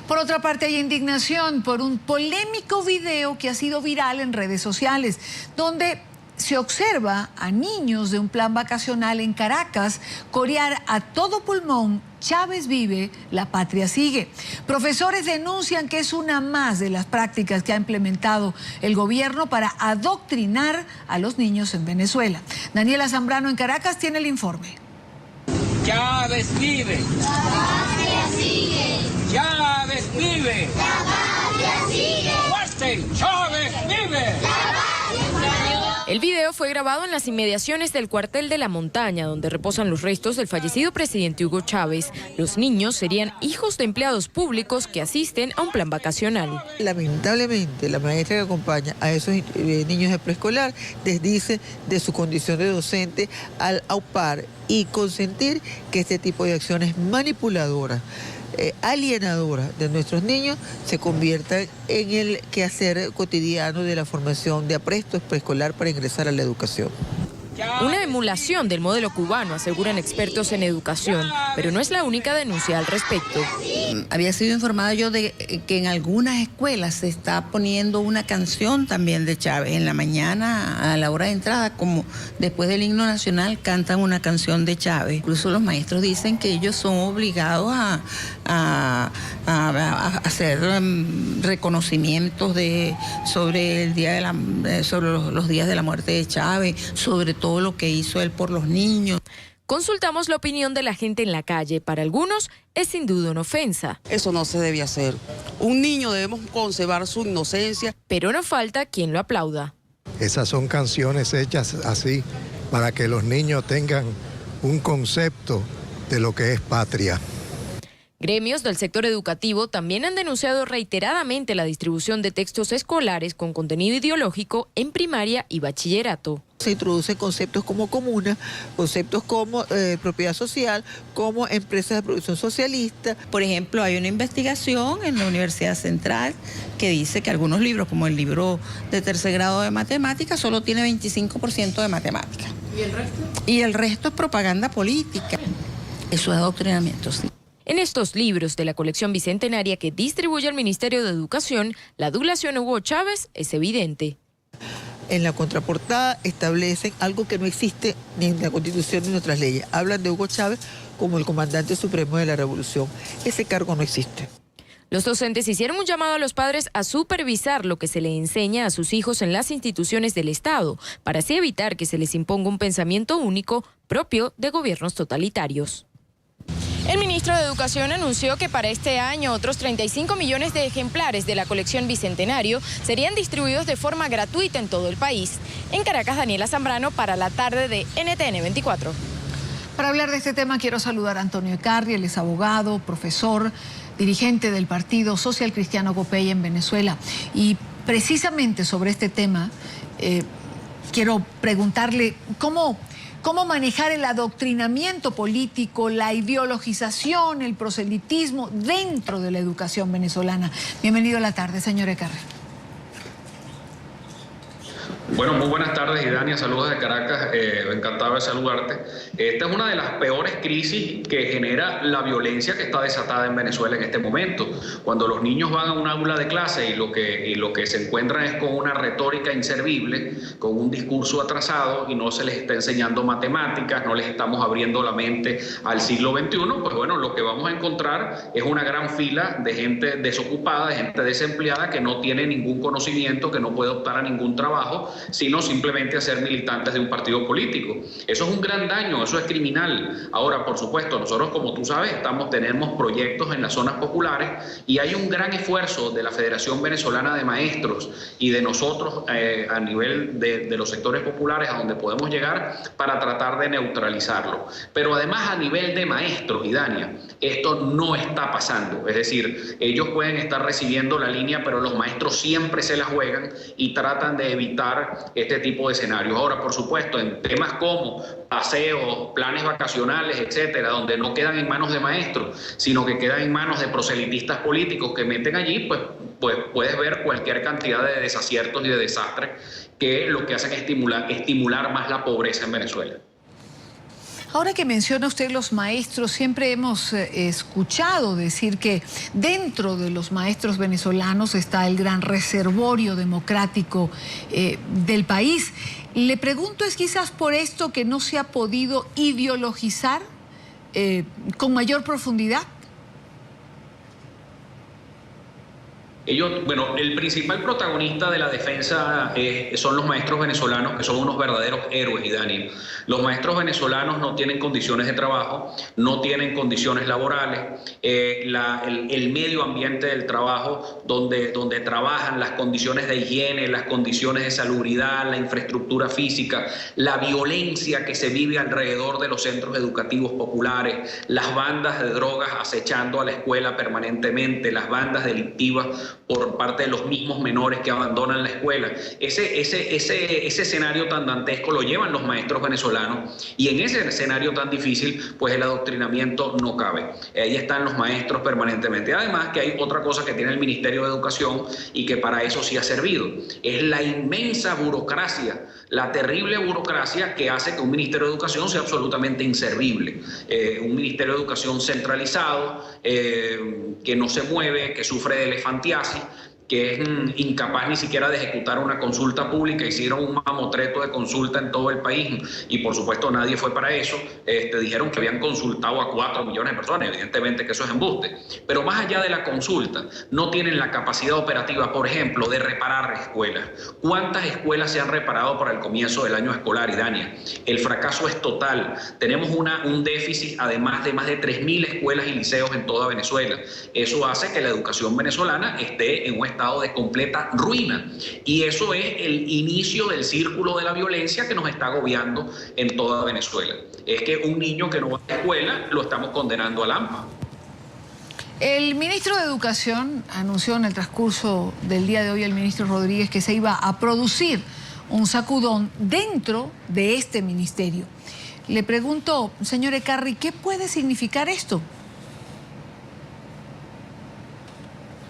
Por otra parte, hay indignación por un polémico video que ha sido viral en redes sociales, donde se observa a niños de un plan vacacional en Caracas corear a todo pulmón "Chávez vive, la patria sigue". Profesores denuncian que es una más de las prácticas que ha implementado el gobierno para adoctrinar a los niños en Venezuela. Daniela Zambrano en Caracas tiene el informe. Chávez vive. La patria sigue. Chávez vive. La patria sigue. ¡Fuerte! Chávez vive. El video fue grabado en las inmediaciones del cuartel de La Montaña, donde reposan los restos del fallecido presidente Hugo Chávez. Los niños serían hijos de empleados públicos que asisten a un plan vacacional. Lamentablemente, la maestra que acompaña a esos niños de preescolar desdice de su condición de docente al aupar y consentir que este tipo de acciones manipuladoras, alienadoras de nuestros niños se conviertan en el quehacer cotidiano de la formación de aprestos preescolar para ingresar a la educación. Una emulación del modelo cubano, aseguran expertos en educación, pero no es la única denuncia al respecto. Había sido informada yo de que en algunas escuelas se está poniendo una canción también de Chávez. En la mañana, a la hora de entrada, como después del himno nacional, cantan una canción de Chávez. Incluso los maestros dicen que ellos son obligados a hacer reconocimientos sobre el día sobre los días de la muerte de Chávez, sobre todo lo que hizo él por los niños. Consultamos la opinión de la gente en la calle. Para algunos es sin duda una ofensa. Eso no se debe hacer. Un niño debemos conservar su inocencia. Pero no falta quien lo aplauda. Esas son canciones hechas así para que los niños tengan un concepto de lo que es patria. Gremios del sector educativo también han denunciado reiteradamente la distribución de textos escolares con contenido ideológico en primaria y bachillerato. Se introducen conceptos como comuna, conceptos como propiedad social, como empresas de producción socialista. Por ejemplo, hay una investigación en la Universidad Central que dice que algunos libros, como el libro de tercer grado de matemáticas, solo tiene 25% de matemáticas. ¿Y el resto? Y el resto es propaganda política. Eso es adoctrinamiento, sí. En estos libros de la colección bicentenaria que distribuye el Ministerio de Educación, la adulación a Hugo Chávez es evidente. En la contraportada establecen algo que no existe ni en la Constitución ni en nuestras leyes. Hablan de Hugo Chávez como el comandante supremo de la revolución. Ese cargo no existe. Los docentes hicieron un llamado a los padres a supervisar lo que se le enseña a sus hijos en las instituciones del Estado, para así evitar que se les imponga un pensamiento único propio de gobiernos totalitarios. El ministro de Educación anunció que para este año otros 35 millones de ejemplares de la colección Bicentenario serían distribuidos de forma gratuita en todo el país. En Caracas, Daniela Zambrano para la tarde de NTN 24. Para hablar de este tema quiero saludar a Antonio Ecarri, él es abogado, profesor, dirigente del Partido Social Cristiano Copey en Venezuela. Y precisamente sobre este tema quiero preguntarle cómo manejar el adoctrinamiento político, la ideologización, el proselitismo dentro de la educación venezolana. Bienvenido a la tarde, señor Ecarri. Bueno, muy buenas tardes, Idania, saludos de Caracas, encantado de saludarte. Esta es una de las peores crisis que genera la violencia que está desatada en Venezuela en este momento. Cuando los niños van a un aula de clase y lo que se encuentran es con una retórica inservible, con un discurso atrasado y no se les está enseñando matemáticas, no les estamos abriendo la mente al siglo XXI, pues bueno, lo que vamos a encontrar es una gran fila de gente desocupada, de gente desempleada que no tiene ningún conocimiento, que no puede optar a ningún trabajo, sino simplemente a ser militantes de un partido político. Eso es un gran daño, eso es criminal. Ahora, por supuesto, nosotros, como tú sabes, tenemos proyectos en las zonas populares y hay un gran esfuerzo de la Federación Venezolana de Maestros y de nosotros a nivel de los sectores populares a donde podemos llegar para tratar de neutralizarlo. Pero además a nivel de maestros, Idania, esto no está pasando. Es decir, ellos pueden estar recibiendo la línea, pero los maestros siempre se la juegan y tratan de evitar este tipo de escenarios. Ahora, por supuesto, en temas como paseos, planes vacacionales, etcétera, donde no quedan en manos de maestros, sino que quedan en manos de proselitistas políticos que meten allí, pues puedes ver cualquier cantidad de desaciertos y de desastres que lo que hacen es estimular más la pobreza en Venezuela. Ahora que menciona usted los maestros, siempre hemos escuchado decir que dentro de los maestros venezolanos está el gran reservorio democrático del país. Le pregunto, ¿es quizás por esto que no se ha podido ideologizar con mayor profundidad? Bueno, el principal protagonista de la defensa son los maestros venezolanos, que son unos verdaderos héroes, y Dani. Los maestros venezolanos no tienen condiciones de trabajo, no tienen condiciones laborales, el medio ambiente del trabajo donde trabajan, las condiciones de higiene, las condiciones de salubridad, la infraestructura física, la violencia que se vive alrededor de los centros educativos populares, las bandas de drogas acechando a la escuela permanentemente, las bandas delictivas por parte de los mismos menores que abandonan la escuela. Ese escenario tan dantesco lo llevan los maestros venezolanos, y en ese escenario tan difícil, pues el adoctrinamiento no cabe. Ahí están los maestros permanentemente. Además que hay otra cosa que tiene el Ministerio de Educación y que para eso sí ha servido, es la inmensa burocracia, la terrible burocracia que hace que un Ministerio de Educación sea absolutamente inservible. Un Ministerio de Educación centralizado, que no se mueve, que sufre de elefantiasis, que es incapaz ni siquiera de ejecutar una consulta pública. Hicieron un mamotreto de consulta en todo el país y por supuesto nadie fue para eso. Dijeron que habían consultado a 4 millones de personas, evidentemente que eso es embuste. Pero más allá de la consulta, no tienen la capacidad operativa, por ejemplo, de reparar escuelas. ¿Cuántas escuelas se han reparado para el comienzo del año escolar, Idania? El fracaso es total. Tenemos un déficit, además de más de 3.000 escuelas y liceos en toda Venezuela. Eso hace que la educación venezolana esté en un estado de completa ruina, y eso es el inicio del círculo de la violencia que nos está agobiando en toda Venezuela. Es que un niño que no va a la escuela lo estamos condenando al AMPA. El ministro de Educación anunció en el transcurso del día de hoy, el ministro Rodríguez, que se iba a producir un sacudón dentro de este ministerio. Le pregunto, señor Ekarri, ¿qué puede significar esto?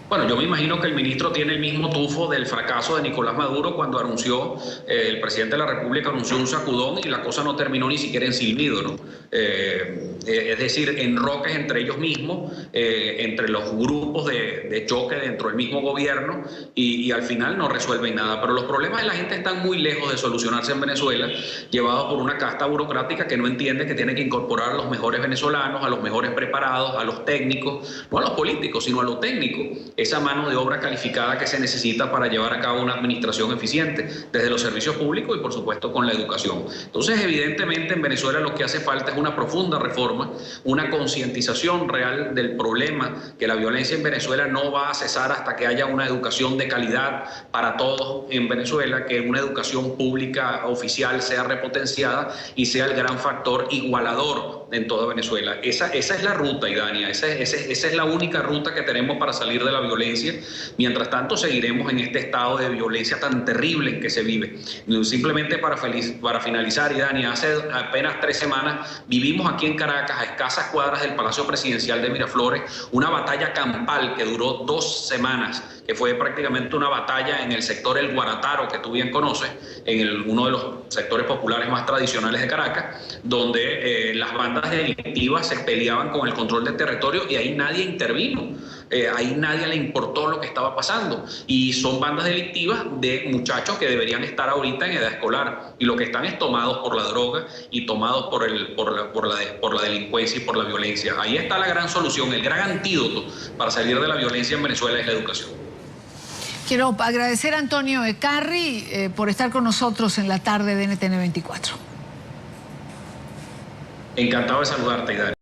Bueno, yo me imagino que el ministro tiene el mismo tufo del fracaso de Nicolás Maduro cuando anunció, el presidente de la República anunció un sacudón y la cosa no terminó ni siquiera en silbido, ¿no? Es decir, en roques entre ellos mismos, entre los grupos de choque dentro del mismo gobierno, y al final no resuelven nada. Pero los problemas de la gente están muy lejos de solucionarse en Venezuela, llevados por una casta burocrática que no entiende que tiene que incorporar a los mejores venezolanos, a los mejores preparados, a los técnicos, no a los políticos, sino a los técnicos. Esa mano de obra calificada que se necesita para llevar a cabo una administración eficiente, desde los servicios públicos y por supuesto con la educación. Entonces, evidentemente en Venezuela lo que hace falta es una profunda reforma, una concientización real del problema, que la violencia en Venezuela no va a cesar hasta que haya una educación de calidad para todos en Venezuela, que una educación pública oficial sea repotenciada y sea el gran factor igualador en toda Venezuela. Esa es la ruta, Idania, esa es la única ruta que tenemos para salir de la violencia. Mientras tanto, seguiremos en este estado de violencia tan terrible en que se vive. Simplemente para finalizar, Idania, hace apenas 3 semanas vivimos aquí en Caracas, a escasas cuadras del Palacio Presidencial de Miraflores, una batalla campal que duró 2 semanas, que fue prácticamente una batalla en el sector El Guarataro, que tú bien conoces, en uno de los sectores populares más tradicionales de Caracas, donde las bandas delictivas se peleaban con el control del territorio y ahí nadie intervino. Ahí nadie le importó lo que estaba pasando, y son bandas delictivas de muchachos que deberían estar ahorita en edad escolar, y lo que están es tomados por la droga y tomados por la delincuencia y por la violencia. Ahí está la gran solución, el gran antídoto para salir de la violencia en Venezuela es la educación. Quiero agradecer a Antonio Ekarri por estar con nosotros en la tarde de NTN 24. Encantado de saludarte, Idania.